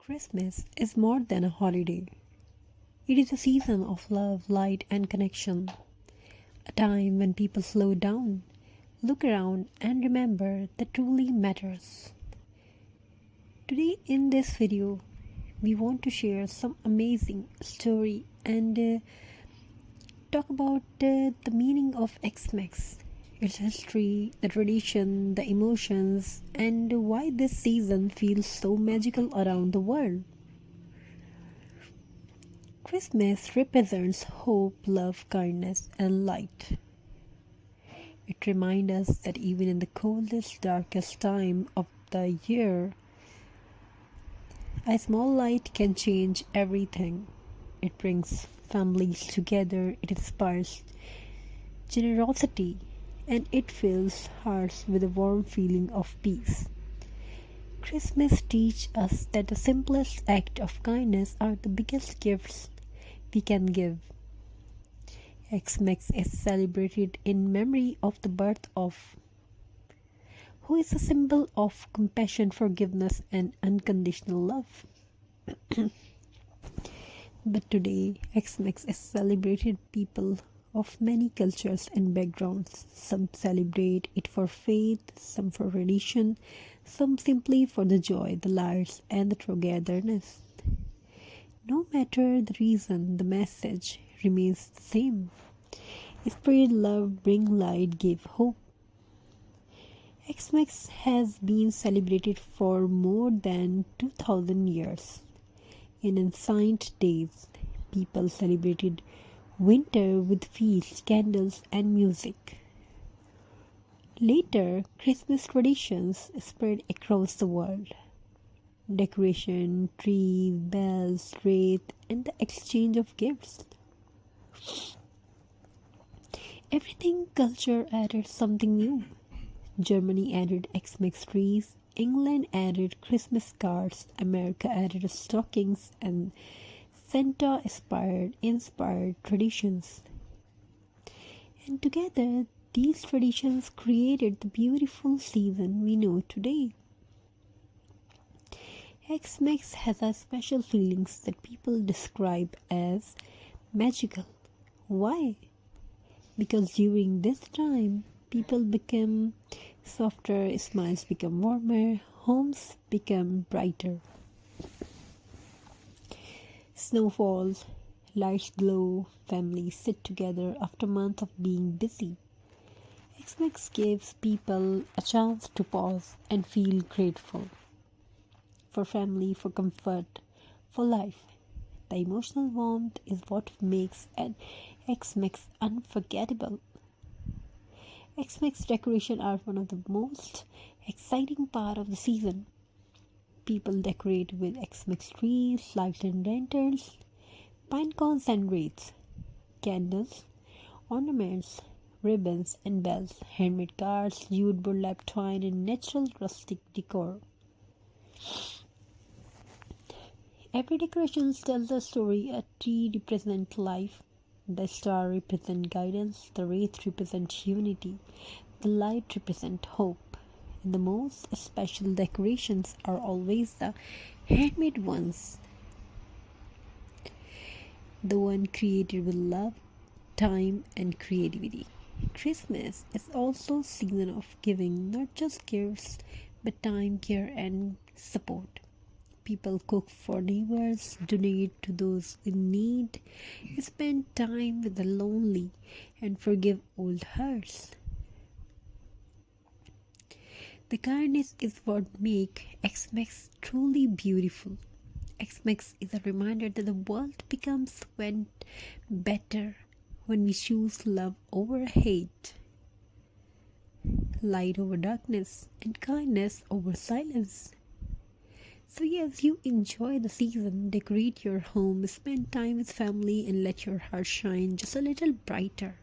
Christmas is more than a holiday. It is a season of love, light, and connection. A time when people slow down, look around, and remember that truly matters. Today, in this video, we want to share some amazing story and talk about the meaning of Xmas, its history, the tradition, the emotions, and why this season feels so magical around the world. Christmas represents hope, love, kindness, and light. It reminds us that even in the coldest, darkest time of the year, a small light can change everything. It brings families together, it inspires generosity, and it fills hearts with a warm feeling of peace. Christmas teaches us that the simplest acts of kindness are the biggest gifts we can give. Xmas is celebrated in memory of the birth of who is a symbol of compassion, forgiveness, and unconditional love. But today, Xmas is celebrated people of many cultures and backgrounds. Some celebrate it for faith, some for religion, some simply for the joy, the lights, and the togetherness. No matter the reason, the message remains the same. Spread love, bring light, give hope. Xmas has been celebrated for more than 2000 years. In ancient days, people celebrated winter with feasts, candles, and music. Later, Christmas traditions spread across the world. Decoration, trees, bells, wreaths, and the exchange of gifts. Everything culture added something new. Germany added Xmas trees, England added Christmas cards, America added stockings, and Santa inspired traditions. And together, these traditions created the beautiful season we know today. Xmas has a special feelings that people describe as magical. Why? Because during this time, people become softer, smiles become warmer, homes become brighter. Snow falls, lights glow, families sit together after months of being busy. Xmas gives people a chance to pause and feel grateful for family, for comfort, for life. The emotional warmth is what makes an Xmas unforgettable. Xmas decoration are one of the most exciting part of the season. People decorate with Xmas trees, lights and lanterns, pine cones and wreaths, candles, ornaments, ribbons and bells, handmade cards, jute burlap twine, and natural rustic decor. Every decoration tells a story. A tree represents life, the star represents guidance, the wreath represents unity, the light represents hope. And the most special decorations are always the handmade ones, the one created with love, time, and creativity. Christmas is also a season of giving, not just gifts, but time, care, and support. People cook for neighbors, donate to those in need, spend time with the lonely, and forgive old hearts. The kindness is what makes Xmas truly beautiful. Xmas is a reminder that the world becomes better when we choose love over hate, light over darkness, and kindness over silence. So yes, you enjoy the season, decorate your home, spend time with family, and let your heart shine just a little brighter,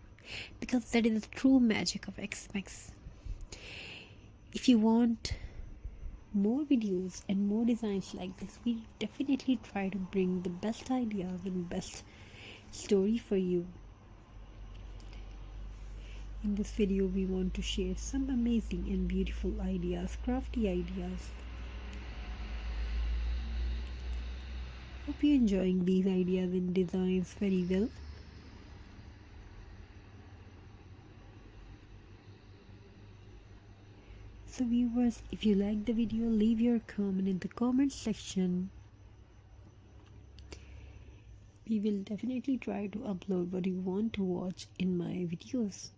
because that is the true magic of Xmas. If you want more videos and more designs like this, we definitely try to bring the best ideas and best story for you. In this video, we want to share some amazing and beautiful ideas, crafty ideas. Hope you're enjoying these ideas and designs very well. So viewers, if you like the video, leave your comment in the comment section. We will definitely try to upload what you want to watch in my videos.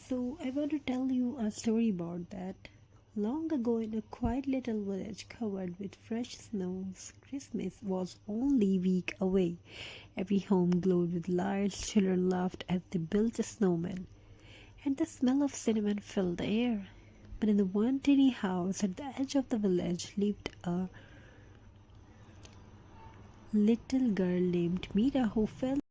So I want to tell you a story about that. Long ago in a quiet little village covered with fresh snows, Christmas was only a week away. Every home glowed with lights, children laughed as they built a snowman, and the smell of cinnamon filled the air. But in the one tiny house at the edge of the village lived a little girl named Mira who felt